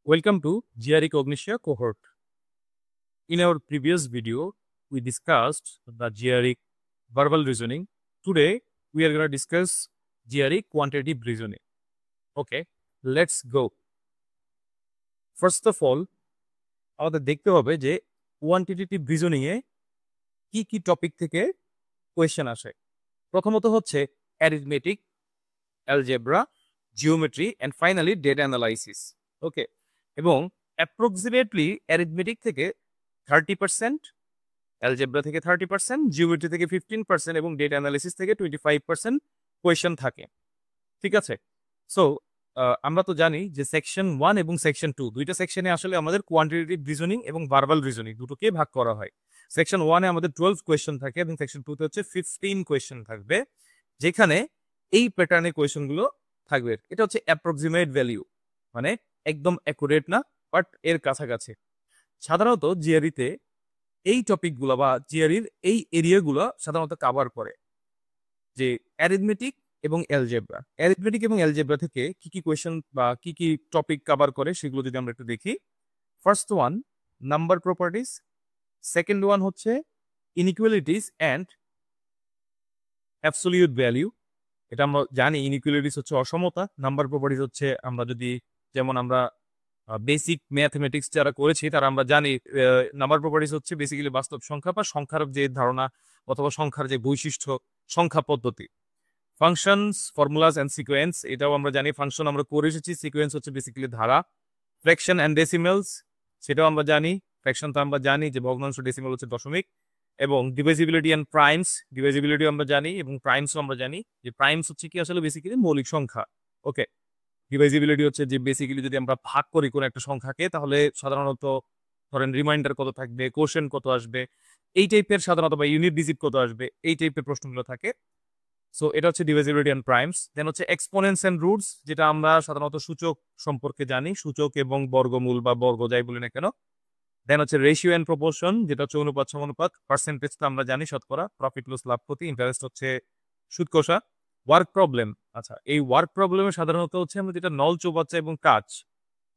Welcome to GRE Cognitia cohort. In our previous video, we discussed the GRE verbal reasoning. Today, we are going to discuss GRE quantitative reasoning. Okay, let's go. First of all, আমাদের দেখতে হবে যে quantitative reasoning এ কি কি topic থেকে question আসে। প্রথমত হচ্ছে arithmetic, algebra, geometry and finally data analysis. Okay, এবং অ্যাপ্রক্সিমেটলি অ্যারিথমেটিক থেকে 30%, অ্যালজেব্রা থেকে 30%, জিওমেট্রি থেকে 15% এবং ডেটা অ্যানালাইসিস থেকে 25% কোয়েশ্চেন থাকে। ঠিক আছে, সো আমরা তো জানি যে সেকশন 1 এবং সেকশন 2 দুইটা সেকশনে আসলে আমাদের কোয়ান্টিটেটিভ রিজনিং এবং ভার্বাল রিজনিং দুটোকে ভাগ করা হয়। সেকশন 1 এ আমাদের 12 কোয়েশ্চেন থাকে এবং সেকশন 2 তে হচ্ছে 15 কোয়েশ্চেন থাকবে, যেখানে এই প্যাটার্নের কোয়েশ্চেনগুলো থাকবে। এটা হচ্ছে অ্যাপ্রক্সিমেট ভ্যালু, মানে একদম অ্যাকুরেট না, বাট এর কাছাকাছি। সাধারণত জিআরইতে এই টপিকগুলো বা জিআরইর এই এরিয়াগুলো সাধারণত কভার করে, যে অ্যারিথমেটিক এবং অ্যালজেব্রা। অ্যারিথমেটিক এবং অ্যালজেব্রা থেকে কি কি কোয়েশ্চেন বা কি কি টপিক কভার করে সেগুলো যদি আমরা একটু দেখি। First one, number properties. Second one হচ্ছে ইনইকুয়ালিটিস অ্যান্ড অ্যাবসোলিউট ভ্যালু। এটা আমরা জানি, ইনইকুয়ালিটিস হচ্ছে অসমতা, নাম্বার প্রপার্টিজ হচ্ছে আমরা যদি যেমন আমরা বেসিক ম্যাথমেটিক্স যারা করেছি তারা আমরা জানি নাম্বার প্রপার্টিজ হচ্ছে বেসিক্যালি বাস্তব সংখ্যা বা সংখ্যার যে ধারণা অথবা সংখ্যার যে বৈশিষ্ট্য, সংখ্যা পদ্ধতি। ফাংশনস, ফর্মুলাস অ্যান্ড সিকোয়েন্স, এটাও আমরা জানি। ফাংশন আমরা করে এসেছি, সিকোয়েন্স হচ্ছে বেসিক্যালি ধারা। ফ্র্যাকশন অ্যান্ড ডেসিমেলস, সেটাও আমরা জানি। ফ্র্যাকশন তো আমরা জানি যে ভগ্নাংশ, ডেসিমেল হচ্ছে দশমিক। এবং ডিভাইজিবিলিটি অ্যান্ড প্রাইমস, ডিভাইজিবিলিটি আমরা জানি এবং প্রাইমসও আমরা জানি, যে প্রাইমস হচ্ছে কি আসলে বেসিক্যালি মৌলিক সংখ্যা। ওকে, ডিভাইজিবিলিটি হচ্ছে যে বেসিক্যালি যদি আমরা ভাগ করি কোনো একটা সংখ্যাকে, তাহলে সাধারণত ধরেন রিমাইন্ডার কত থাকবে, কোশ্চেন কত আসবে, এই টাইপের সাধারণত, বা ইউনিট ডিজিট কত আসবে, এই টাইপের প্রশ্নগুলো থাকে। সো এটা হচ্ছে ডিভাইজিবিলিটি অ্যান্ড প্রাইমস। দেন হচ্ছে এক্সপোনেন্টস অ্যান্ড রুটস, যেটা আমরা সাধারণত সূচক সম্পর্কে জানি, সূচক এবং বর্গমূল বা বর্গ যাই বলি না কেন। দেন হচ্ছে রেশিও অ্যান্ড প্রপোর্শন, যেটা হচ্ছে অনুপাত সমানুপাত। পার্সেন্টেজ তো আমরা জানি শতকরা, প্রফিট লস লাভ ক্ষতি। ইন্টারেস্ট হচ্ছে সুদ কষা। ওয়ার্ক প্রবলেম, আচ্ছা এই ওয়ার্ক প্রবলেমে সাধারণত হচ্ছে আমরা যেটা নল চৌবাচ্চা এবং কাজ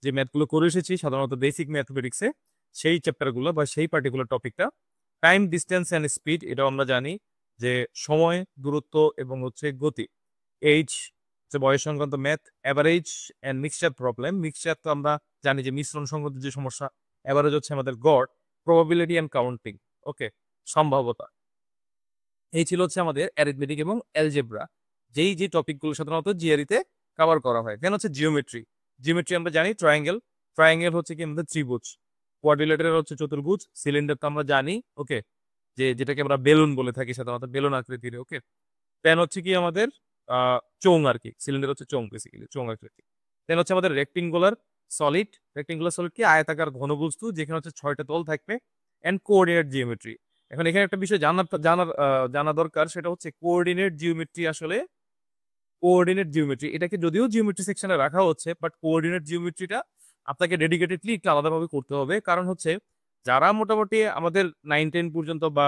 যে ম্যাথগুলো করে এসেছি সাধারণত বেসিক ম্যাথমেটিক্সে, সেই চ্যাপ্টারগুলো বা সেই পার্টিকুলার টপিকটা। টাইম, ডিস্টেন্স অ্যান্ড স্পিড, এটাও আমরা জানি যে সময়, দূরত্ব এবং হচ্ছে গতি। এইজ হচ্ছে বয়স সংক্রান্ত math. Average and mixture problem, mixture তো আমরা জানি যে মিশ্রণ সংক্রান্ত যে সমস্যা। অ্যাভারেজ হচ্ছে আমাদের গড়। প্রবাবিলিটি অ্যান্ড কাউন্টিং, ওকে, সম্ভাব্যতা। এই ছিল হচ্ছে আমাদের অ্যারিথমেটিক এবং অ্যালজেব্রা, যেই যে টপিকগুলো সাধারণত জিআরইতে কভার করা হয়। দেন হচ্ছে জিওমেট্রি। জিওমেট্রি আমরা জানি ট্রায়াঙ্গেল। ট্রায়াঙ্গেল হচ্ছে কি আমাদের ত্রিভুজ। কোয়াড্রিলেটারের হচ্ছে চতুর্ভুজ। সিলিন্ডার তো আমরা জানি, ওকে, যে যেটাকে আমরা বেলুন বলে থাকি সাধারণত, বেলুন আকৃতির। ওকে, দেন হচ্ছে কি আমাদের চোঙ আর কি, সিলিন্ডার হচ্ছে চোঙ, বেসিক্যালি চোঙ আকৃতি। দেন হচ্ছে আমাদের রেক্টেঙ্গুলার সলিড। রেক্টেঙ্গুলার সলিড কি আয়তাকার ঘনবস্তু, যেখানে হচ্ছে 6টা তল থাকবে। And coordinate geometry. এখন এখানে একটা বিষয় জানা দরকার, সেটা হচ্ছে কোঅর্ডিনেট জিওমেট্রি। আসলে কোঅর্ডিনেট জিওমেট্রি এটাকে যদিও জিওমেট্রি সেকশনে রাখা হচ্ছে, বাট কোঅর্ডিনেট জিওমেট্রিটা আপনাকে ডেডিকেটেডলি একটু আলাদাভাবে করতে হবে। কারণ হচ্ছে যারা মোটামুটি আমাদের 9-10 পর্যন্ত বা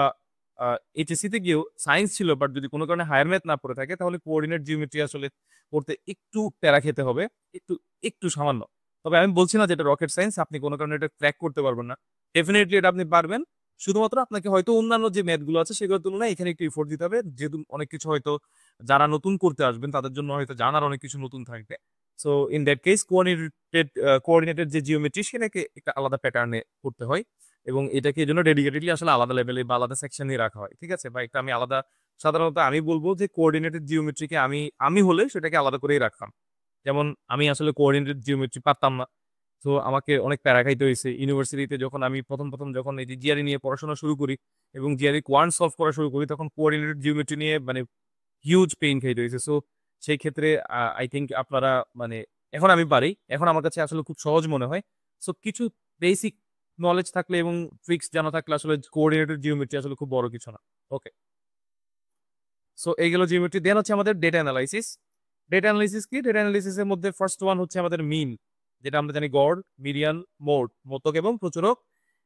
এইচএসসি তে গিয়েও সায়েন্স ছিল, বাট যদি কোনো কারণে হায়ার ম্যাথ না পড়ে থাকে, তাহলে কোঅর্ডিনেট জিওমেট্রি আসলে পড়তে একটু প্যারা খেতে হবে, একটু একটু সামান্য। তবে আমি বলছি না যে এটা রকেট সায়েন্স, আপনি কোনো কারণে এটা ক্র্যাক করতে পারবেন না। ডেফিনেটলি এটা আপনি পারবেন, শুধুমাত্র আপনাকে হয়তো অন্যান্য যে ম্যাথগুলো আছে সেগুলোর তুলনায় এখানে একটু এফোর্ট দিতে হবে, যেহেতু অনেক কিছু হয়তো যারা নতুন করতে আসবেন তাদের জন্য হয়তো জানার অনেক কিছু নতুন থাকবে। So in that case coordinated যে জিওমেট্রি সেটাকে একটা আলাদা প্যাটার্নে করতে হয়, এবং এটাকে এই জন্য ডেডিকেটেডলি আসলে আলাদা লেভেলে বা আলাদা সেকশনে রাখা হয়। ঠিক আছে, বা একটা আমি আলাদা, সাধারণত আমি বলবো যে কোঅর্ডিনেটেড জিওমেট্রিকে আমি হলে সেটাকে আলাদা করেই রাখতাম। যেমন আমি আসলে কোঅর্ডিনেটেড জিওমেট্রি পারতাম না, তো আমাকে অনেক প্যারা খাইতে হয়েছে ইউনিভার্সিটিতে। যখন আমি প্রথম প্রথম যখন এই যে জিআরই নিয়ে পড়াশোনা শুরু করি এবং জিআরই কোয়ান্ট সলভ করা শুরু করি, তখন কোঅর্ডিনেটেড জিওমেট্রি নিয়ে মানে হিউজ পেইন খাইতে হয়েছে। সো সেই ক্ষেত্রে আই থিঙ্ক আপনারা মানে এখন আমি পারি, এখন আমার কাছে আসলে খুব সহজ মনে হয়। সো কিছু বেসিক নলেজ থাকলে এবং ট্রিক্স জানা থাকলে আসলে কোঅর্ডিনেটেড জিওমেট্রি আসলে খুব বড় কিছু না। ওকে, সো এইগুলো জিওমেট্রি। দেন হচ্ছে আমাদের ডেটা অ্যানালাইসিস। ডেটা অ্যানালাইসিস কি? ডেটা অ্যানালাইসিসের মধ্যে ফার্স্ট ওয়ান হচ্ছে আমাদের মিন, যেটা আমরা জানি গড়, মিডিয়ান, মোড, মতক এবং প্রচুরক।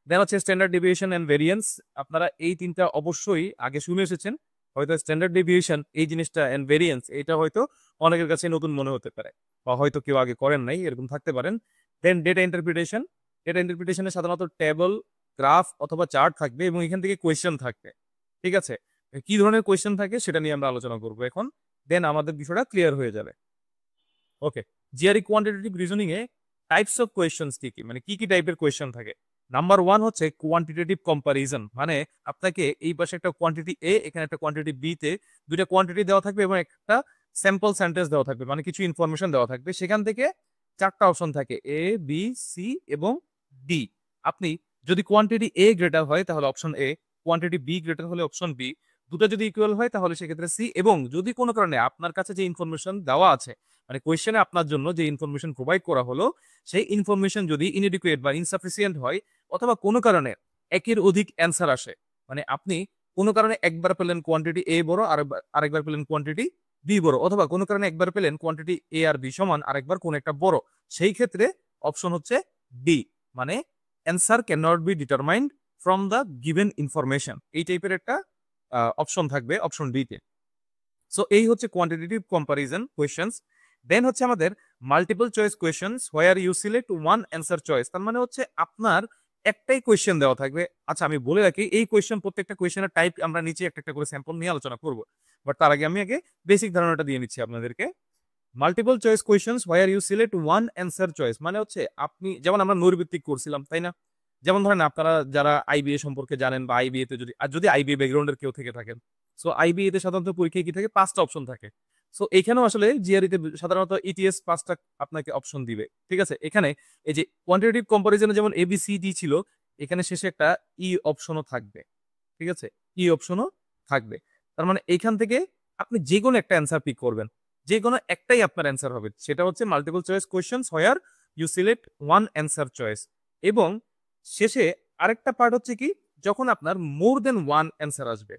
দেন হচ্ছে স্ট্যান্ডার্ড ডেভিয়েশন এন্ড ভেরিয়েন্স। আপনারা এই তিনটা অবশ্যই আগে শুনে এসেছেন, হয়তো স্ট্যান্ডার্ড ডেভিয়েশন এই জিনিসটা এন্ড ভেরিয়েন্স এটা হয়তো অনেকের কাছে নতুন মনে হতে পারে, বা হয়তো কেউ আগে করেন নাই, এরকম থাকতে পারেন। দেন ডেটা ইন্টারপ্রিটেশন। ডেটা ইন্টারপ্রিটেশনে সাধারণত টেবল, গ্রাফ অথবা চার্ট থাকবে এবং এখান থেকে কোয়েশ্চেন থাকবে। ঠিক আছে, কি ধরনের কোয়েশ্চেন থাকে সেটা নিয়ে আমরা আলোচনা করবো এখন। দেন আমাদের বিষয়টা ক্লিয়ার হয়ে যাবে। ওকে, জিআরই কোয়ান্টিটেটিভ রিজনিং এ টাইপস অফ কোয়েশ্চেন্স কি কি, মানে কি কি টাইপের কোয়েশ্চেন থাকে। নাম্বার ওয়ান হচ্ছে কোয়ান্টিটেটিভ কম্পারিজন, মানে আপনাকে এই পাশে একটা কোয়ান্টিটি এ, এখানে একটা কোয়ান্টিটি বি তে দুইটা কোয়ান্টিটি দেওয়া থাকবে এবং একটা স্যাম্পল সেন্টেন্স দেওয়া থাকবে, মানে কিছু ইনফরমেশন দেওয়া থাকবে। সেখান থেকে চারটা অপশন থাকে, এ, বি, সি এবং ডি। আপনি যদি কোয়ান্টিটি এ গ্রেটার হয় তাহলে option A, quantity B greater হলে অপশন বি, দুটো যদি ইকুয়াল হয় তাহলে সেক্ষেত্রে সি, এবং যদি কোনো কারণে আপনার কাছে যে ইনফরমেশন দেওয়া আছে, মানে কোয়েশ্চেনে আপনার জন্য যে ইনফরমেশন প্রোভাইড করা হলো, সেই ইনফরমেশন যদি ইনএডিকুয়েট বা ইনসাফিসিয়েন্ট হয়, অথবা কোনো কারণে একের অধিক অ্যান্সার আসে, মানে আপনি কোনো কারণে একবার পেলেন কোয়ান্টিটি এ বড়, আরেকবার পেলেন কোয়ান্টিটি বি বড়, অথবা কোনো কারণে একবার পেলেন কোয়ান্টিটি এ আর বি সমান, আরেকবার কোন একটা বড়, সেই ক্ষেত্রে অপশন হচ্ছে ডি, মানে answer can not be determined from the given information. এই টাইপের একটা অপশন থাকবে অপশন ডি তে। সো এই হচ্ছে কোয়ান্টিটেটিভ কম্পারিজন কোয়েশ্চেন্স। দেন হচ্ছে আমাদের multiple choice questions where you select one answer choice. তার মানে হচ্ছে আপনার একটাই কোয়েশ্চেন দেওয়া থাকবে। আচ্ছা, আমি বলে রাখি এই কোয়েশ্চেন, প্রত্যেকটা কোয়েশ্চেনের টাইপ আমরা নিচে একটা একটা করে স্যাম্পল নিয়ে আলোচনা করব, বাট তার আগে আমি বেসিক ধারণাটা দিয়ে নিচ্ছি আপনাদেরকে। Multiple choice questions where you select one answer choice, মানে হচ্ছে আপনি যেমন আমরা নৈর্ভিত্তিক করছিলাম, তাই না? যেমন ধরেন আপনারা যারা আইবিএ সম্পর্কে জানেন, বা আইবিএ তে যদি আইবিএ ব্যাকগ্রাউন্ডের কেউ থেকে থাকেন, সো আইবিএ তে সাধারণত পরীক্ষায় কি থাকে, পাঁচটা অপশন থাকে। সো এখানেও আসলে জিআরই তে সাধারণত ইটিএস পাঁচটা আপনাকে অপশন দিবে। ঠিক আছে, এখানে এই যে কোয়ান্টিটেটিভ কম্পারিজনে যেমন এবিসিডি ছিল, এখানে শেষে একটা ই অপশনও থাকবে। ঠিক আছে, ই অপশনও থাকবে। তার মানে এইখান থেকে আপনি যে কোনো একটা অ্যান্সার পিক করবেন, যে কোনো একটাই আপনার অ্যান্সার হবে। সেটা হচ্ছে multiple choice questions where you select one answer choice. এবং শেষে আরেকটা পার্ট হচ্ছে কি, যখন আপনার মোর দেন ওয়ান অ্যান্সার আসবে,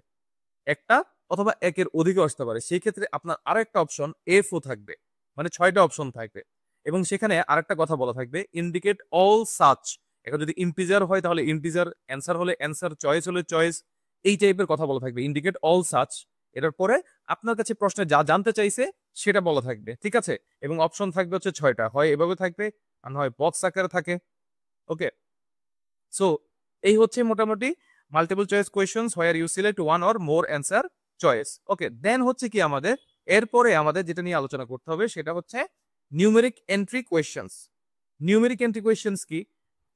একটা অথবা একের অধিকও আসতে পারে, সেই ক্ষেত্রে আপনার আরো একটা অপশন এফও থাকবে, মানে ছয়টা অপশন থাকবে। এবং সেখানে আরেকটা কথা বলা থাকবে, ইন্ডিকেট অল সাচ। এখন যদি ইন্টিজার হয় তাহলে ইন্টিজার, অ্যান্সার হলে অ্যান্সার, চয়েস হলে চয়েস, এই টাইপের কথা বলা থাকবে, ইন্ডিকেট অল সাচ। এটার পরে আপনার কাছে প্রশ্নে যা জানতে চাইছে সেটা বলা থাকবে। ঠিক আছে, এবং অপশন থাকবে হচ্ছে ছয়টা, হয় এভাবে থাকবে আর নয় বক্স আকারে থাকে। ওকে, সো এই হচ্ছে মোটামুটি multiple choice questions where you select one or more answer choice. Okay, then হচ্ছে কি আমাদের এরপরে আমাদের যেটা নিয়ে আলোচনা করতে হবে সেটা হচ্ছে numeric entry questions. Numeric entry questions কি,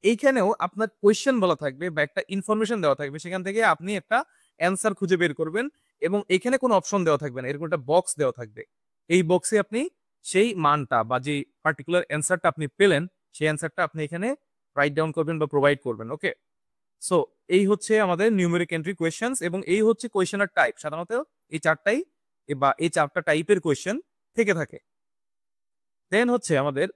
এইখানেও আপনার কোয়েশ্চেন বলা থাকবে বা একটা ইনফরমেশন দেওয়া থাকবে, সেখান থেকে আপনি একটা অ্যান্সার খুঁজে বের করবেন। এবং এখানে কোনো অপশন দেওয়া থাকবে না, এরকম একটা বক্স দেওয়া থাকবে। এই বক্সে আপনি সেই মানটা বা যে পার্টিকুলার অ্যান্সারটা আপনি পেলেন, সেই অ্যান্সারটা আপনি এখানে রাইট ডাউন করবেন বা প্রোভাইড করবেন। ওকে, সো এই হচ্ছে আমাদের নিউমেরিক এন্ট্রি কোয়েশ্চেন্স, এবং এই হচ্ছে কোয়েশ্চেনের টাইপ। সাধারণত এই চারটাই বা এই চারটা টাইপের কোয়েশ্চেন থেকে থাকে। দেন হচ্ছে আমাদের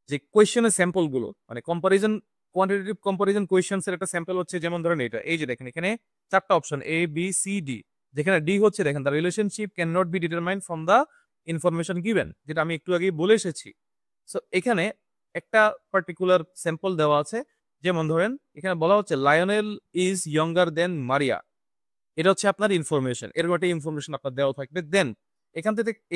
যে কোয়েশ্চেনের স্যাম্পল গুলো, মানে কম্পারিজন, কোয়ান্টিটেটিভ কম্পারিজন কোয়েশ্চেন্স এর একটা স্যাম্পল হচ্ছে, যেমন ধরেন এটা, এই যে দেখেন এখানে চারটা option A B C D, যেখানে ডি হচ্ছে দেখেন the relationship cannot be determined from the information given, যেটা আমি একটু আগেই বলে এসেছি। সো এখানে একটা পার্টিকুলার স্যাম্পল দেওয়া আছে, যেমন ধরেন এখানে বলা হচ্ছে Lionel is younger than Maria. এটা হচ্ছে আপনার ইনফরমেশন, এরকম একটা ইনফরমেশন আপনার দেওয়া থাকবে। দেন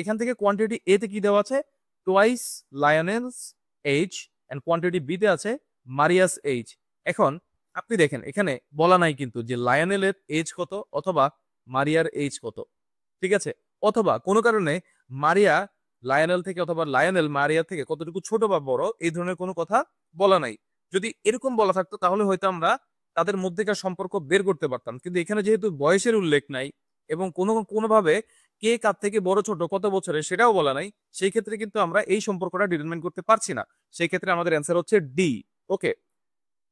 এখান থেকে কোয়ান্টিটি এ তে কি দেওয়া আছে, twice Lionel's age, and quantity B তে আছে মারিয়াস এইজ। এখন আপনি দেখেন এখানে বলা নাই কিন্তু যে লায়নেলের এজ কত অথবা মারিয়ার এইজ কত। ঠিক আছে, অথবা কোনো কারণে মারিয়া লায়নেল থেকে অথবা লায়নেল মারিয়া থেকে কতটুকু ছোট বা বড়, এই ধরনের কোনো কথা বলা নাই। যদি এরকম বলা থাকতো তাহলে হয়তো আমরা তাদের মধ্যেকার সম্পর্ক বের করতে পারতাম, কিন্তু এখানে যেহেতু বয়সের উল্লেখ নাই এবং কোনোভাবে কে কার থেকে বড় ছোট কত বছরে সেটাও বলা নাই, সেই ক্ষেত্রে কিন্তু আমরা এই সম্পর্কটা ডিটারমাইন করতে পারছি না। সেই ক্ষেত্রে আমাদের অ্যান্সার হচ্ছে ডি। ওকে,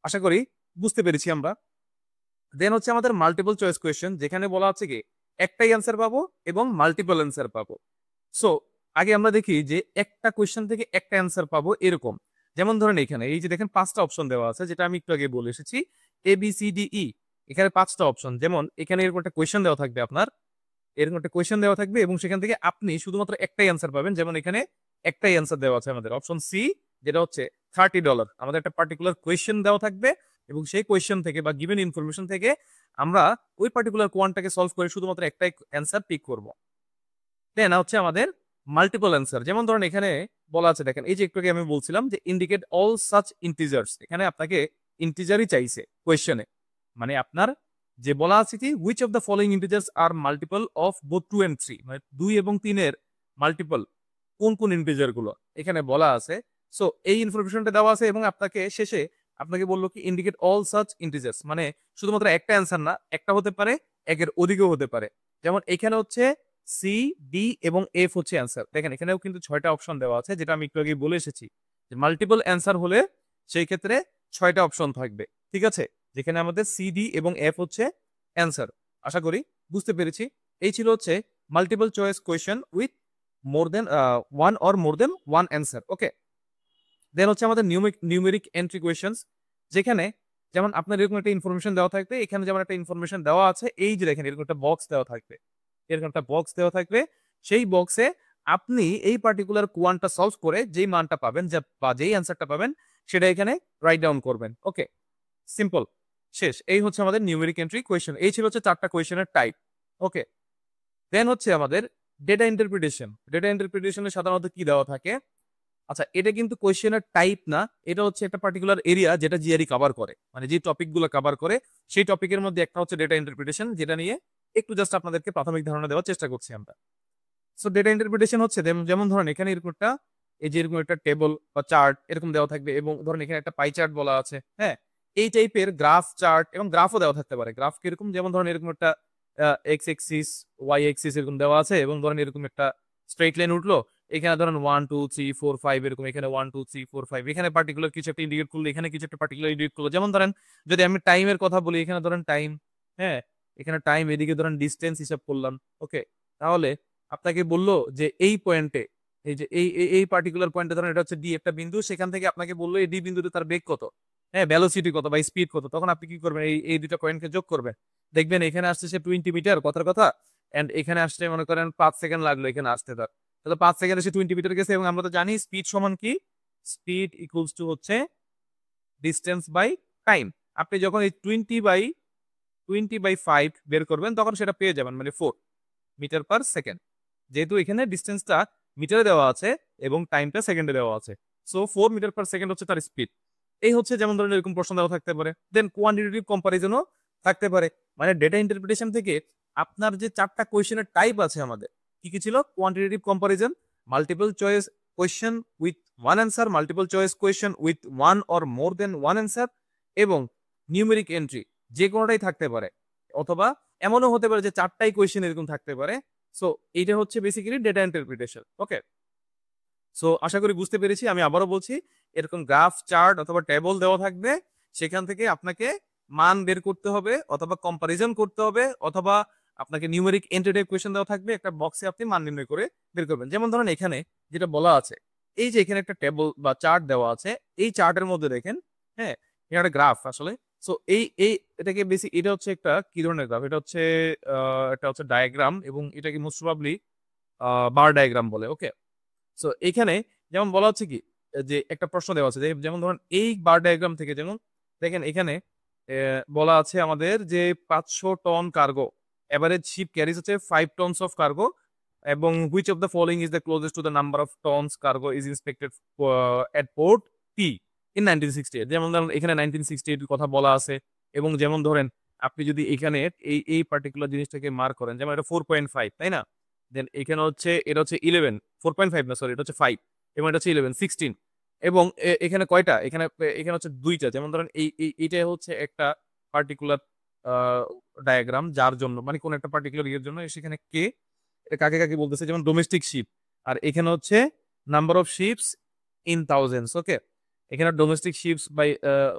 আশা করি বুঝতে পেরেছি আমরা। দেন হচ্ছে আমাদের মাল্টিপল চয়েস কোয়েশ্চেন, যেখানে বলা আছে কি একটাই অ্যান্সার পাবো এবং মাল্টিপল অ্যান্সার পাবো। সো আগে আমরা দেখি যে একটা কোয়েশ্চেন থেকে একটা অ্যান্সার পাবো এরকম। যেমন ধরেন এখানে এই যে দেখেন পাঁচটা অপশন দেওয়া আছে, যেটা আমি একটু আগে বলে এসেছি, এ বি সি ডি ই, এখানে পাঁচটা অপশন। যেমন এখানে এরকম একটা কোয়েশ্চেন দেওয়া থাকবে, আপনার এরকম একটা কোয়েশ্চেন দেওয়া থাকবে এবং সেখান থেকে আপনি শুধুমাত্র একটাই অ্যান্সার পাবেন। যেমন এখানে একটাই অ্যান্সার দেওয়া আছে আমাদের অপশন সি, যেটা হচ্ছে $30। আমাদের একটা পার্টিকুলার কোয়েশ্চেন দেওয়া থাকবে এবং সেই কোয়েশ্চেন থেকে বা গিভেন ইনফরমেশন থেকে আমরা ওই পার্টিকুলার কোয়ান্টটাকে সলভ করে শুধুমাত্র একটাই অ্যান্সার পিক করব। দেন হচ্ছে আমাদের মাল্টিপল অ্যান্সার, যেমন ধরেন এখানে বলা আছে, দেখেন এই যে একটু আগে আমি বলছিলাম যে ইন্ডিকেট অল সাচ ইন্টিজার্স, এখানে আপনাকে ইন্টিজারই চাইছে কোয়েশ্চেনে, মানে আপনার যে বলা আছে কি which of the following integers are multiple of both 2 and 3, মানে 2 এবং 3 এর মাল্টিপল কোন কোন ইন্টিজার গুলো এখানে বলা আছে। সো এই ইনফরমেশনটা দেওয়া আছে এবং আপনাকে শেষে আপনাকে বললো কি ইন্ডিকেট অল সাচ ইন্টিজার্স, মানে শুধুমাত্র একটা অ্যান্সার না, একটা হতে পারে, একের অধিকও হতে পারে। যেমন এখানে হচ্ছে সি, ডি এবং এফ হচ্ছে অ্যান্সার। দেখেন এখানেও কিন্তু 6টা অপশন দেওয়া আছে, যেটা আমি একটু আগে বলে এসেছি যে মাল্টিপল অ্যান্সার হলে সেই ক্ষেত্রে 6টা অপশন থাকবে, ঠিক আছে, যেখানে আমাদের সি, ডি এবং এফ হচ্ছে অ্যান্সার। আশা করি বুঝতে পেরেছি। এই ছিল হচ্ছে multiple choice question with more than one or more than one answer. Okay, then হচ্ছে আমাদের নিউমেরিক এন্ট্রি কোয়েশ্চেন্স, যেখানে যেমন আপনার এরকম একটা ইনফরমেশন দেওয়া থাকবে, এখানে যেমন একটা ইনফরমেশন দেওয়া আছে, এই যে দেখেন এরকম একটা বক্স দেওয়া থাকবে, এরকম একটা বক্স দেওয়া থাকবে, সেই বক্সে আপনি এই পার্টিকুলার কোয়ানটা সলভ করে যেই মানটা পাবেন বা যেই অ্যান্সারটা পাবেন সেটা এখানে রাইট ডাউন করবেন। ওকে, সিম্পল, শেষ। এই হচ্ছে আমাদের নিউমেরিক এন্ট্রি কোয়েশ্চেন। এই ছিল হচ্ছে 4টা কোয়েশ্চেনের টাইপ। ওকে, দেন হচ্ছে আমাদের ডেটা ইন্টারপ্রিটেশন। ডেটা ইন্টারপ্রিটেশনে সাধারণত কি দেওয়া থাকে? আচ্ছা, এটা কিন্তু কোয়েশ্চেনের টাইপ না, এটা হচ্ছে একটা পার্টিকুলার এরিয়া যেটা জিআরই কভার করে, মানে যে টপিকগুলো কভার করে সেই টপিকের মধ্যে একটা হচ্ছে ডেটা ইন্টারপ্রিটেশন, যেটা নিয়ে একটু জাস্ট আপনাদেরকে প্রাথমিক ধারণা দেওয়ার চেষ্টা করছি আমরা। সো ডেটা ইন্টারপ্রিটেশন হচ্ছে যেমন ধরেন এখানে এরকম একটা, এই যে এরকম একটা টেবল বা চার্ট এরকম দেওয়া থাকবে, এবং ধরেন এখানে একটা পাই চার্ট বলা আছে, হ্যাঁ, এই টাইপের গ্রাফ চার্ট এবং গ্রাফও দেওয়া থাকতে পারে। গ্রাফ কিরকম? যেমন ধরেন এরকম একটা এক্স এক্সিস, ওয়াই এক্সিস এরকম দেওয়া আছে, এবং ধরেন এরকম একটা স্ট্রেট লাইন উঠলো, এখানে ধরেন 1 2 3 4 5 এরকম, এখানে 1 2 3 4 5, এখানে পার্টিকুলার কিছু একটা ইন্ডিকেট করলো, এখানে কিছু একটা পার্টিকুলার ইন্ডিকেট করলো। যেমন ধরেন যদি আমি টাইমের কথা বলি, এখানে ধরেন টাইম, হ্যাঁ, এখানে টাইম, এদিকে ধরেন ডিস্টেন্স হিসাব করলাম। ওকে, তাহলে আপনাকে বললো যে এই পয়েন্টে, এই যে এই পার্টিকুলার পয়েন্টে ধরেন এটা হচ্ছে ডি একটা বিন্দু, সেখান থেকে আপনাকে বললো এই ডি বিন্দুতে তার বেগ কত, হ্যাঁ, ভেলোসিটি কত বা স্পিড কত। তখন আপনি কি করবেন? এই দুটো পয়েন্টকে যোগ করবেন, দেখবেন এখানে আসছে সে 20 মিটার, কথার কথা, এন্ড এখানে আসছে মনে করেন 5 সেকেন্ড লাগলো এখানে আসতে, তার তাহলে 5 সেকেন্ডে সে 20 মিটার গেছে। এবং আমরা তো জানি স্পিড সমান কি, স্পিড ইকুয়ালস টু হচ্ছে ডিস্টেন্স বাই টাইম। আপনি যখন এই 20/5 বের করবেন তখন সেটা পেয়ে যাবেন, মানে 4 মিটার পার সেকেন্ড, যেহেতু এখানে ডিস্টেন্সটা মিটারে দেওয়া আছে এবং টাইমটা সেকেন্ডে দেওয়া আছে। সো 4 মিটার পার সেকেন্ড হচ্ছে তার স্পিড। এই হচ্ছে, যেমন ধরেন এরকম প্রশ্ন দেওয়া থাকতে পারে। দেন কোয়ান্টিটেটিভ কম্পারিজনও থাকতে পারে, মানে ডেটা ইন্টারপ্রিটেশন থেকে আপনার যে 4টা কোয়েশ্চেনের টাইপ আছে আমাদের, কি কি ছিল? Quantitative comparison, multiple choice question with one answer, multiple choice question with one or more than one answer, এবং নিউমেরিক এন্ট্রি, যে কোনোটাই থাকতে পারে, অথবা এমনও হতে পারে যে 4টাই কোয়েশ্চেন এরকম থাকতে পারে। সো এইটা হচ্ছে বেসিক্যালি ডেটা ইন্টারপ্রিটেশন। ওকে, সো আশা করি বুঝতে পেরেছি। আমি আবারও বলছি, এরকম গ্রাফ, চার্ট অথবা টেবল দেওয়া থাকবে, সেখান থেকে আপনাকে মান বের করতে হবে, অথবা কম্পারিজন করতে হবে, অথবা আপনাকে নিউমেরিক এন্ট্রি টাইপ কোয়েশ্চেন দেওয়া থাকবে, একটা বক্সে আপনি মান নির্ণয় করে বের করবেন। যেমন ধরেন এখানে যেটা বলা আছে, এই যে এখানে একটা টেবল বা চার্ট দেওয়া আছে, এই চার্টের মধ্যে দেখেন, হ্যাঁ, এটা একটা গ্রাফ আসলে। সো এটাকে বেসিক, এটা হচ্ছে একটা কি ধরনের গ্রাফ? এটা হচ্ছে ডায়াগ্রাম, এবং এটাকে মোস্ট প্রবাবলি বার ডায়াগ্রাম বলে। ওকে, সো এখানে যেমন বলা হচ্ছে কি, যে একটা প্রশ্ন দেওয়া আছে, যেমন ধরুন এই বার ডায়াগ্রাম থেকে, যেমন দেখেন এখানে বলা আছে আমাদের যে 500 ton cargo, average ship carriage হচ্ছে 5 টনস অফ কার্গো, এবং which of the following is the closest to the number of tons cargo is inspected at port T in 1968। যেমন ধরেন এখানে 1968 কথা বলা আছে, এবং যেমন ধরেন আপনি যদি এখানে এই পার্টিকুলার জিনিসটাকে মার্ক করেন, যেমন এটা 4.5, তাই না? দেন এখানে হচ্ছে এটা হচ্ছে 11, 4.5 না সরি, এটা হচ্ছে 5, এবং এটা হচ্ছে 11, 16, এবং এখানে কয়টা, এখানে এখানে হচ্ছে 2টা। যেমন ধরেন এইটা হচ্ছে একটা পার্টিকুলার ডায়াগ্রাম, যার জন্য মানে কোন একটা পার্টিকুলার ইয়ের জন্য সেখানে কে, এটা কাকে কাকে বলতেছে, যেমন ডোমেস্টিক শিপ, আর এখানে হচ্ছে number of ships in thousands. Okay, এখানে ডোমেস্টিক শিপস বাই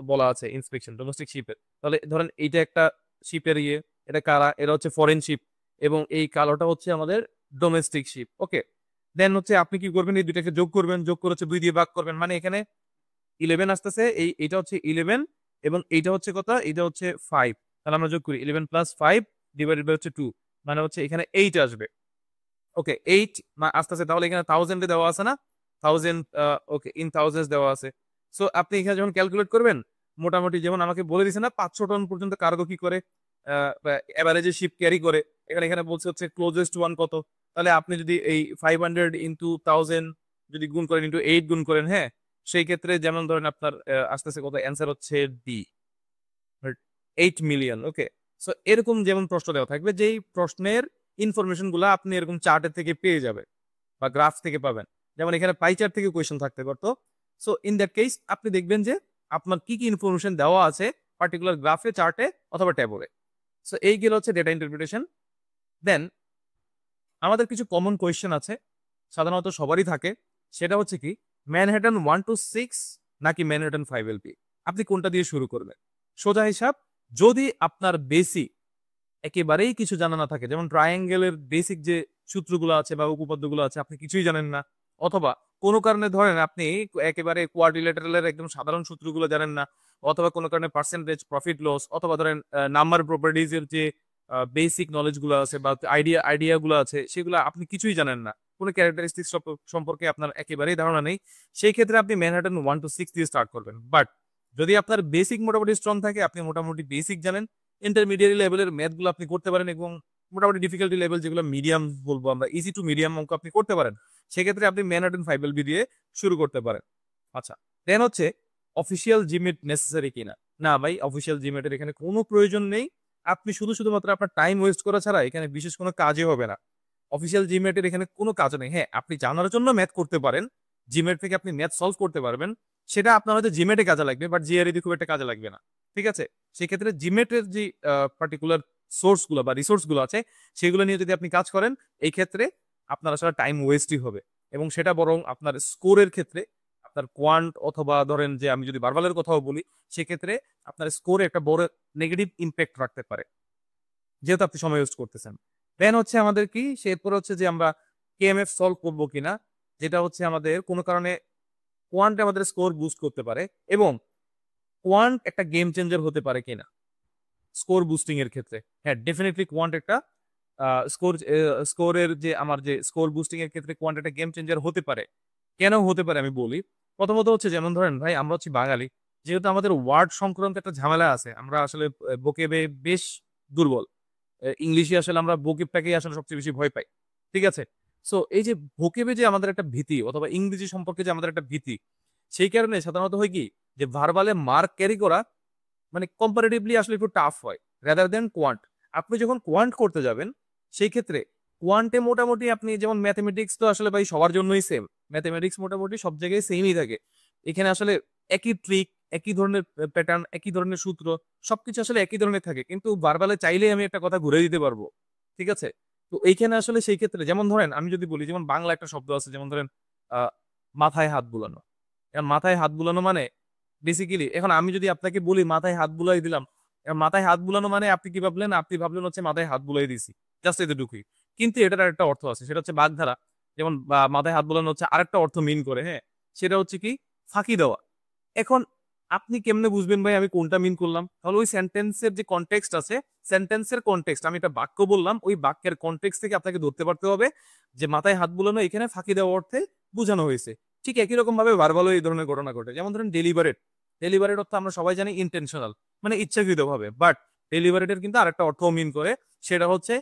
বলা আছে, ইন্সপেকশন ডোমেস্টিক শিপের। তাহলে ধরেন এইটা একটা শিপের ইয়ে, এটা কারা, এটা হচ্ছে ফরেন শিপ, এবং এই কালোটা হচ্ছে আমাদের ডোমেস্টিক শিপ। ওকে, দেন হচ্ছে আপনি কি করবেন, এই দুইটাকে যোগ করবেন, যোগ করে হচ্ছে 2 দিয়ে ভাগ করবেন, মানে এখানে 11 আসতেছে, এইটা হচ্ছে 11, এবং এইটা হচ্ছে কত, এইটা হচ্ছে 5। তাহলে আমরা যোগ করি 11 + 5 ডিভাইডেড বাই হচ্ছে 2, মানে হচ্ছে এখানে 8 আসবে। ওকে, 8 আসতেছে, তাহলে এখানে থাউজেন্ডে দেওয়া আছে না, থাউজেন্ড, ওকে, ইন থাউজেন্ডস দেওয়া আছে। সো আপনি এখানে যখন ক্যালকুলেট করবেন, মোটামুটি যেমন আমাকে বলে দিছে না 500 টন পর্যন্ত কার্গো কি করে এভারেজে শিপ ক্যারি করে, এখানে এখানে বলছে হচ্ছে ক্লোজেস্ট ওয়ান কত, তাহলে আপনি যদি এই 500 ইন্টু 1000 যদি গুণ করেন, ইন্টু 8 গুণ করেন, হ্যাঁ, সেই ক্ষেত্রে যেমন ধরেন আপনার আসতেছে কত, অ্যান্সার হচ্ছে ডি, 8 মিলিয়ন। ওকে, সো এরকম যেমন প্রশ্ন দেওয়া থাকবে, যেই প্রশ্নের ইনফরমেশন গুলো আপনি এরকম চার্টের থেকে পেয়ে যাবে বা গ্রাফ থেকে পাবেন। যেমন এখানে পাই চার্ট থেকে কোয়েশ্চেন থাকতে পারতো। সো ইন দ্যাট কেস আপনি দেখবেন যে আপনার কি কি ইনফরমেশন দেওয়া আছে পার্টিকুলার গ্রাফে, চার্টে অথবা ট্যাবলে। সো এই গেল হচ্ছে ডেটা ইন্টারপ্রিটেশন। দেন আমাদের কিছু কমন কোয়েশ্চেন আছে, সাধারণত সবারই থাকে। সেটা হচ্ছে কি, ম্যানহাটন 1 to 6 নাকি ম্যানহাটন 5 LP, আপনি কোনটা দিয়ে শুরু করবেন? সোজা হিসাব, যদি আপনার বেসিক একেবারেই কিছু জানা না থাকে, যেমন ট্রায়াঙ্গেলের বেসিক যে সূত্রগুলো আছে বা উপপাদ্যগুলো আছে আপনি কিছুই জানেন না, অথবা কোনো কারণে ধরেন আপনি একেবারে কোয়াড্রিলেটারালের একদম সাধারণ সূত্রগুলো জানেন না, অথবা কোনো কারণে পার্সেন্টেজ প্রফিট লস, অথবা ধরেন নাম্বার প্রপার্টিজ এর যে বেসিক নলেজ গুলো আছে বা আইডিয়া গুলো আছে সেগুলো আপনি কিছুই জানেন না, কোনো ক্যারেক্টারিস্টিক্স সম্পর্কে আপনার একেবারেই ধারণা নেই, সেই ক্ষেত্রে আপনি ম্যানহাটন 1 to 6 দিয়ে স্টার্ট করবেন। বাট যদি আপনার বেসিক মোটামুটি স্ট্রং থাকে, আপনি মোটামুটি বেসিক জানেন, ইন্টারমিডিয়েট লেভেলের ম্যাথ গুলো আপনি করতে পারেন, এবং মোটামুটি ডিফিকাল্টি লেভেল যেগুলো মিডিয়াম বলবো আমরা, ইজি টু মিডিয়াম অঙ্ক আপনি করতে পারেন, সেক্ষেত্রে আপনি ম্যানহাটন 5 LP দিয়ে শুরু করতে পারেন। আচ্ছা, দেন হচ্ছে অফিসিয়াল জিমেট নেসেসারি কিনা? না ভাই, অফিসিয়াল জিমেটের এখানে কোনো প্রয়োজন নেই। আপনি শুধুমাত্র আপনার টাইম ওয়েস্ট করা ছাড়া এখানে বিশেষ কোনো কাজই হবে না। অফিসিয়াল জিমেটের এখানে কোনো কাজ নেই। হ্যাঁ, আপনি জানার জন্য ম্যাথ করতে পারেন, জিমেট থেকে আপনি ম্যাথ সলভ করতে পারবেন, সেটা আপনার হয়তো জিমেটে কাজে লাগবে, বাট জিআরই খুব একটা কাজে লাগবে না। ঠিক আছে, সেক্ষেত্রে জিমেটের যে পার্টিকুলার সোর্স গুলো বা রিসোর্স গুলো আছে সেগুলো নিয়ে যদি আপনি কাজ করেন, এই ক্ষেত্রে আপনার আসলে টাইম ওয়েস্টই হবে, এবং সেটা বরং আপনার স্কোরের ক্ষেত্রে, আপনার কোয়ান্ট অথবা ধরেন যে আমি যদি বারবালের কথাও বলি, সেক্ষেত্রে আপনার স্কোরে একটা বড় নেগেটিভ ইম্প্যাক্ট রাখতে পারে, যেহেতু আপনি সময় ওয়েস্ট করতেছেন। দেন হচ্ছে আমাদের কি, এরপর হচ্ছে যে আমরা কেএমএফ সলভ করবো কিনা, যেটা হচ্ছে আমাদের কোনো কারণে কোয়ান্ট আমাদের স্কোর বুস্ট করতে পারে, এবং কোয়ান্ট একটা গেম চেঞ্জার হতে পারে কিনা স্কোর বুস্টিং এর ক্ষেত্রে। হ্যাঁ, ডেফিনেটলি কোয়ান্ট একটা স্কোরের যে আমার যে স্কোর বুস্টিং এর ক্ষেত্রে কোয়ান্ট একটা গেম চেঞ্জার হতে পারে। কেন হতে পারে আমি বলি। প্রথমত হচ্ছে, যেমন ধরেন ভাই আমরা হচ্ছি বাঙালি, যেহেতু আমাদের ওয়ার্ড সংক্রান্ত একটা ঝামেলা আছে, আমরা আসলে বকেবে বেশ দুর্বল। ইংলিশে আসলে আমরা ভোকেবটাকেই আসলে সবচেয়ে বেশি ভয় পাই। ঠিক আছে, সো এই যে ভোকেবে যে আমাদের একটা ভীতি, অথবা ইংরেজি সম্পর্কে যে আমাদের একটা ভীতি, সেই কারণে সাধারণত হয় কি, যে ভার্বালে মার্ক ক্যারি করা মানে কম্পারেটিভলি আসলে একটু টাফ হয় রাদার দেন কোয়ান্ট। আপনি যখন কোয়ান্ট করতে যাবেন, সেই ক্ষেত্রে কোয়ান্টে মোটামুটি আপনি যেমন ম্যাথমেটিক্স তো আসলে ভাই সবার জন্যই সেম, ম্যাথমেটিক্স মোটামুটি সব জায়গায় সেমই থাকে। এখানে আসলে একই ট্রিক, একই ধরনের প্যাটার্ন, একই ধরনের সূত্র, সবকিছু আসলে একই ধরনের থাকে, কিন্তু বারবালে চাইলেই আমি একটা কথা ঘুরে দিতে পারবো। ঠিক আছে, তো এইখানে আসলে সেই ক্ষেত্রে যেমন ধরেন আমি যদি বলি, যেমন বাংলা একটা শব্দ আছে, যেমন ধরেন আহ মাথায় হাত বুলানো। এখন মাথায় হাত বুলানো মানে বেসিক্যালি, এখন আমি যদি আপনাকে বলি মাথায় হাত বুলাই দিলাম, এখন মাথায় হাত বুলানো মানে আপনি কি ভাবলেন? আপনি ভাবলেন হচ্ছে মাথায় হাত বুলাই দিছি, জাস্ট এতটুকুই। কিন্তু এটার একটা অর্থ আছে, সেটা হচ্ছে বাগধারা। যেমন মাথায় হাত বুলানো হচ্ছে আরেকটা অর্থ মিন করে, হ্যাঁ, সেটা হচ্ছে কি, ফাঁকি দেওয়া। এখন আপনি কেমনে বুঝবেন ভাই আমি কোনটা মিন করলাম? তাহলে ওই সেন্টেন্সের যে কনটেক্সট আছে, সেন্টেন্সের কনটেক্সট, আমি একটা বাক্য বললাম, ওই বাক্যের কনটেক্সট থেকে আপনাকে ধরতে পারতে হবে যে মাথায় হাত বুলানো এখানে ফাঁকি দেওয়া অর্থে বোঝানো হয়েছে। ঠিক একই রকম ভাবে ভার্বালও এই ধরনের ঘটনা ঘটে। যেমন ধরেন ডেলিভারেট, ডেলিভারেট অর্থ আমরা সবাই জানি ইন্টেনশনাল, মানে ইচ্ছাকৃত ভাবে, বাট ডেলিভারেটের কিন্তু আরেকটা অর্থ মিন করে, সেটা হচ্ছে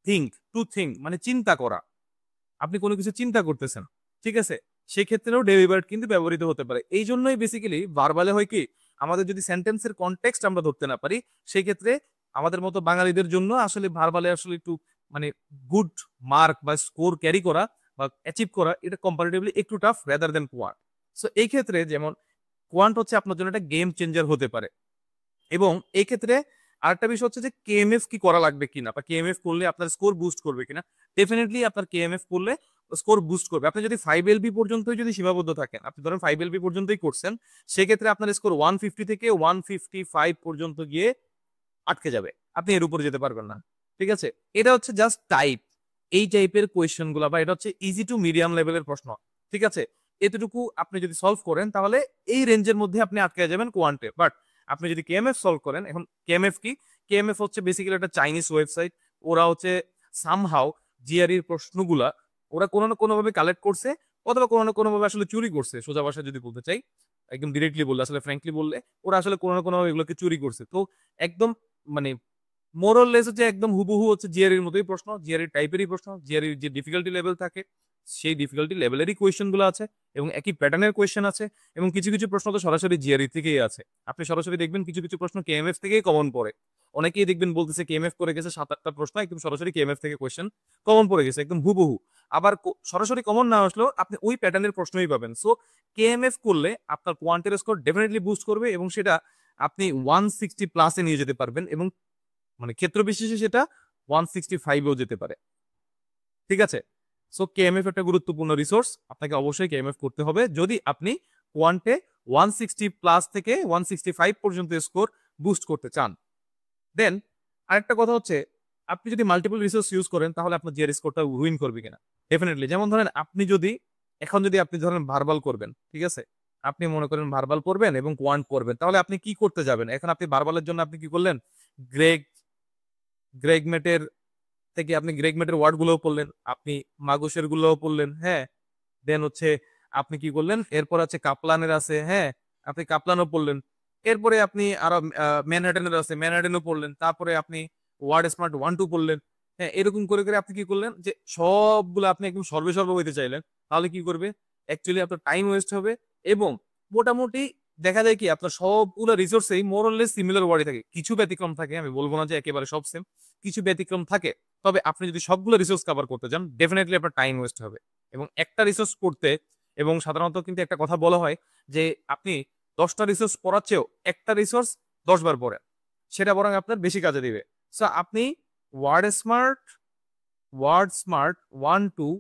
থিঙ্ক, টু থিঙ্ক, মানে চিন্তা করা। আপনি কোনো কিছু চিন্তা করতেছেন, ঠিক আছে, সেক্ষেত্রেও ডেলিভারেট কিন্তু ব্যবহৃত হতে পারে। এই জন্যই বেসিক্যালি ভার্বালে হয় কি, আমাদের যদি সেন্টেন্সের কনটেক্সট আমরা ধরতে না পারি, সেই ক্ষেত্রে আমাদের মতো বাঙালিদের জন্য আসলে ভার্বালে আসলে একটু মানে গুড মার্ক বা স্কোর ক্যারি করা বা অ্যাচিভ করা, এটা কম্পারেটিভলি একটু tough rather than quant. So এই ক্ষেত্রে যেমন কোয়ান্ট হচ্ছে আপনার জন্য একটা গেম চেঞ্জার হতে পারে। এবং এই ক্ষেত্রে আরেকটা বিষয় হচ্ছে যে কেএমএফ কি করা লাগবে কিনা, বা কেএমএফ করলে আপনার স্কোর বুস্ট করবে কিনা। ডেফিনেটলি আপনার কেএমএফ করলে স্কোর বুস্ট করবে। আপনি যদি 5 LP পর্যন্তই যদি সীমাবদ্ধ থাকেন, আপনি ধরেন 5 LP পর্যন্তই করছেন, সেক্ষেত্রে আপনার স্কোর 150 থেকে 155 পর্যন্ত গিয়ে আটকে যাবে, আপনি এর উপরে যেতে পারবেন না। ঠিক আছে, এটা হচ্ছে জাস্ট টাইপ, এই টাইপের কোয়েশ্চেন গুলা, বা এটা হচ্ছে ইজি টু মিডিয়াম লেভেলের প্রশ্ন। ঠিক আছে, এতটুকু আপনি যদি সলভ করেন, তাহলে এই রেঞ্জের মধ্যে আপনি আটকে যাবেন কোয়ান্টে। বাট আপনি যদি কেএমএফ সলভ করেন, এখন কেএমএফ কি, কেএমএফ হচ্ছে বেসিক্যালি একটা চাইনিজ ওয়েবসাইট। ওরা হচ্ছে সামহাউ জিআরইর প্রশ্নগুলা ওরা কোনো না কোনো ভাবে কালেক্ট করছে, অথবা কোনো না কোনো ভাবে আসলে চুরি করছে, সোজা ভাষায় যদি বলতে চাই, একদম ডিরেক্টলি বললে, আসলে ফ্র্যাঙ্কলি বললে, ওরা আসলে কোনো না কোনো ভাবে এগুলোকে চুরি করছে। তো একদম মানে মোরলেস হচ্ছে একদম হুবহু হচ্ছে জিআরইর মতোই প্রশ্ন, জিআরই টাইপেরই প্রশ্ন, জিআরইর যে ডিফিকাল্টি লেভেল থাকে সেই ডিফিকাল্টি লেভেলেরই কোয়েশ্চেন গুলো আছে এবং একই প্যাটার্নের কোয়েশ্চেন আছে এবং কিছু কিছু প্রশ্ন তো সরাসরি জিআরই থেকেই আছে। আপনি সরাসরি দেখবেন কিছু কিছু প্রশ্ন কেএমএফ থেকেই কমন পড়ে। অনেকেই দেখবেন বলতেছে কেএমএফ করে গেছে 7-8টা প্রশ্ন একদম সরাসরি কেএমএফ থেকে কোয়েশ্চেন কমন পড়ে গেছে একদম হুবহু। আবার সরাসরি কমন না আসলেও আপনি ওই প্যাটার্নের প্রশ্নই পাবেন। সো কেএমএফ করলে আপনার কোয়ান্টের স্কোর ডেফিনেটলি বুস্ট করবে এবং সেটা আপনি 160+ নিয়ে যেতে পারবেন এবং মানে ক্ষেত্র বিশেষে সেটা 165-এও যেতে পারে। ঠিক আছে, সো কেএমএফ একটা গুরুত্বপূর্ণ রিসোর্স, আপনাকে অবশ্যই কেএমএফ করতে হবে যদি আপনি কোয়ান্টে 160+ থেকে 165 পর্যন্ত স্কোর বুস্ট করতে চান। দেন আরেকটা কথা হচ্ছে, আপনি যদি মাল্টিপল রিসোর্স ইউজ করেন তাহলে আপনার জিআরই স্কোরটা রুইন করবে কিনা। ডেফিনেটলি, যেমন ধরেন আপনি যদি এখন যদি আপনি ধরেন ভার্বাল করবেন, ঠিক আছে, আপনি মনে করেন ভার্বাল করবেন এবং কোয়ান্ট করবেন, তাহলে আপনি কি করতে যাবেন? এখন আপনি ভার্বালের জন্য আপনি কি করলেন? গ্রেগ গ্রেগমেটের থেকে আপনি গ্রেগমেটের ওয়ার্ড গুলোও পড়লেন, আপনি মাগুসের গুলোও পড়লেন, হ্যাঁ। দেন হচ্ছে আপনি কি করলেন, এরপর আছে কাপলানের আছে, হ্যাঁ, আপনি কাপলানও পড়লেন। এরপরে আপনি আরো ম্যানহাটনের আছে, ম্যানহাটনও পড়লেন। তারপরে আপনি ওয়ার্ড স্মার্ট 1-2 পড়লেন। হ্যাঁ, এরকম করে করে আপনি কি করলেন যে সবগুলো আপনি একদম সর্বে সর্ব হইতে চাইলেন, তাহলে কি করবে? অ্যাকচুয়ালি আপনার টাইম ওয়েস্ট হবে এবং মোটামুটি দেখা যায় কি আপনার সবগুলো রিসোর্সেই মোরলেস সিমিলার ওয়ার্ডই থাকে, কিছু ব্যতিক্রম থাকে, আমি বলবো না যে একেবারে সব সেম, কিছু ব্যতিক্রম থাকে। তবে আপনি যদি সবগুলো রিসোর্স কভার করতে চান ডেফিনেটলি আপনার টাইম ওয়েস্ট হবে এবং একটা রিসোর্স পড়তে, এবং সাধারণত কিন্তু একটা কথা বলা হয় যে আপনি 10টা রিসোর্স পড়ার চেয়েও একটা রিসোর্স 10 বার পড়েন, সেটা বরং আপনার বেশি কাজে দিবে। সো আপনি word smart word smart 1-2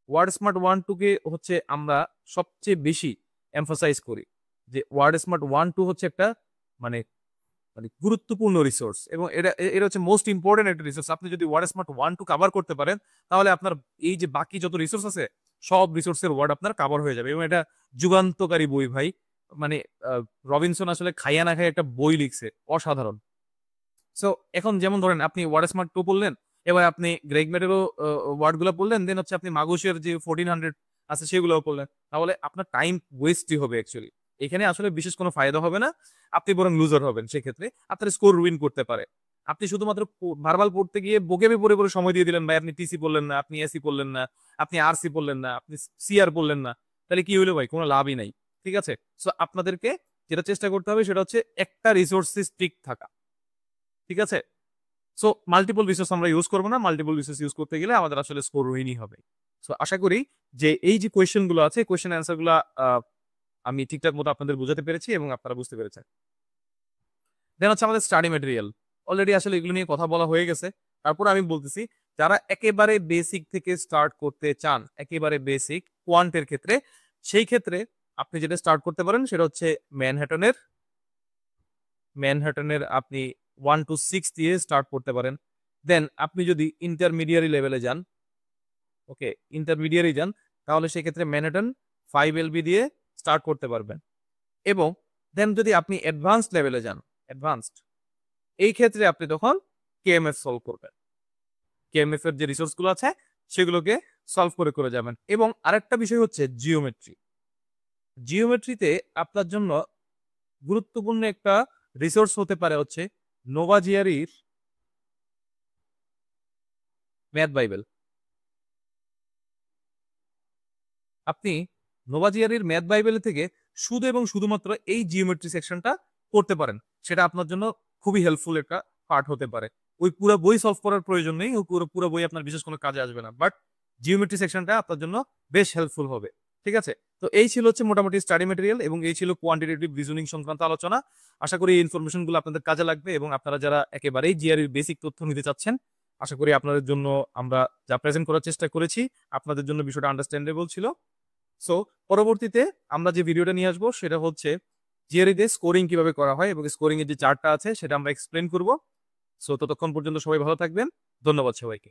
word smart 1-2 কে হচ্ছে আমরা সবচেয়ে বেশি এমফাসাইজ করি যে ওয়ার্ড স্মার্ট 1-2 হচ্ছে একটা মানে মানে গুরুত্বপূর্ণ রিসোর্স এবং এটা এটা হচ্ছে মোস্ট ইম্পর্টেন্ট একটা রিসোর্স। আপনি যদি ওয়ার্ড স্মার্ট 1-2 কভার করতে পারেন তাহলে আপনার এই যে বাকি যত রিসোর্স আছে সব রিসোর্সের ওয়ার্ড আপনার কভার হয়ে যাবে এবং এটা যুগান্তকারী বই ভাই। মানে রবিনসন আসলে খাইয়া না খাইয়া একটা বই লিখছে, অসাধারণ। সো এখন যেমন ধরেন আপনি ওয়ার্ড স্মার্ট 2 পড়লেন, এবার আপনি গ্রেগমেটেরও ওয়ার্ড গুলো পড়লেন, দেন হচ্ছে আপনি মাগুসের যে 1400 আছে সেগুলোও পড়লেন, তাহলে আপনার টাইম ওয়েস্টই হবে অ্যাকচুয়ালি। এখানে আসলে বিশেষ কোনো ফায়দা হবে না, আপনি বরং লুজার হবেন। সেক্ষেত্রে আপনার স্কোর রুইন করতে পারে। আপনি শুধুমাত্র ভার্বাল পড়তে গিয়ে বকেবি পড়ে পড়ে সময় দিয়ে দিলেন ভাই, আপনি টিসি পড়লেন না, আপনি এসি পড়লেন না, আপনি আরসি পড়লেন না, আপনি সিআর পড়লেন না, তাহলে কি হইলো ভাই? কোনো লাভই নাই। ঠিক আছে, সো আপনাদেরকে যেটা চেষ্টা করতে হবে সেটা হচ্ছে একটা রিসোর্সে স্ট্রিক্ট থাকা। ঠিক আছে, সো মাল্টিপল রিসোর্স আমরা ইউজ করবো না, মাল্টিপল রিসোর্স ইউজ করতে গেলে আমাদের আসলে স্কোর রুইনই হবে। সো আশা করি যে এই যে কোয়েশ্চেন গুলো আছে কোয়েশ্চেন অ্যান্সার গুলো আমি ঠিকঠাক মতো আপনাদের বোঝাতে পেরেছি এবং আপনারা বুঝতে পেরেছেন। দেন হচ্ছে আমাদের স্টাডি ম্যাটেরিয়াল, অলরেডি আসলে এগুলো নিয়ে কথা বলা হয়ে গেছে, তারপর আমি বলতেছি যারা একেবারে বেসিক থেকে স্টার্ট করতে চান, একেবারে বেসিক কোয়ান্টের ক্ষেত্রে, সেই ক্ষেত্রে আপনি যেটা স্টার্ট করতে পারেন সেটা হচ্ছে ম্যানহাটনের ম্যানহাটনের আপনি 1-6 দিয়ে স্টার্ট করতে পারেন। দেন আপনি যদি ইন্টারমিডিয়ারি লেভেলে যান, ওকে, ইন্টারমিডিয়ারি যান, তাহলে সেক্ষেত্রে ম্যানহাটন 5 LB দিয়ে স্টার্ট করতে পারবেন। এবং দেন যদি আপনি অ্যাডভান্সড লেভেলে যান, অ্যাডভান্সড, এই ক্ষেত্রে আপনি তখন কেএমএফ সলভ করবেন। কেএমএফ এর যে রিসোর্স গুলো আছে সেগুলোকে সলভ করে করে যাবেন। এবং আরেকটা বিষয় হচ্ছে জিওমেট্রি। জিওমেট্রিতে আপনার জন্য গুরুত্বপূর্ণ একটা রিসোর্স হতে পারে হচ্ছে নোভা জিআরইর ম্যাথ বাইবেল। আপনি নোভা জিআরইর ম্যাথ বাইবেল থেকে শুধু এবং শুধুমাত্র এই জিওমেট্রি সেকশনটা করতে পারেন, সেটা আপনার জন্য খুবই হেল্পফুল একটা পার্ট হতে পারে। ওই পুরো বই সলভ করার প্রয়োজন নেই, ওই পুরো পুরো বই আপনার বিশেষ কোনো কাজে আসবে না, বাট জিওমেট্রি সেকশনটা আপনার জন্য বেশ হেল্পফুল হবে। ঠিক আছে, তো এই ছিল হচ্ছে মোটামুটি স্টাডি ম্যাটেরিয়াল এবং এই ছিল কোয়ান্টিটেটিভ রিজনিং সংক্রান্ত আলোচনা। আশা করি এই ইনফরমেশন গুলো আপনাদের কাজে লাগবে এবং আপনারা যারা একেবারেই জিআরইর বেসিক তথ্য নিতে চাচ্ছেন, আশা করি আপনাদের জন্য আমরা যা প্রেজেন্ট করার চেষ্টা করেছি আপনাদের জন্য বিষয়টা আন্ডারস্ট্যান্ডেবল ছিল। সো পরবর্তীতে আমরা যে ভিডিওটা নিয়ে আসবো সেটা হচ্ছে জিআরইতে স্কোরিং কিভাবে করা হয় এবং স্কোরিং এর যে চার্টটা আছে সেটা আমরা এক্সপ্লেন করব। সো ততক্ষণ পর্যন্ত সবাই ভালো থাকবেন, ধন্যবাদ সবাইকে।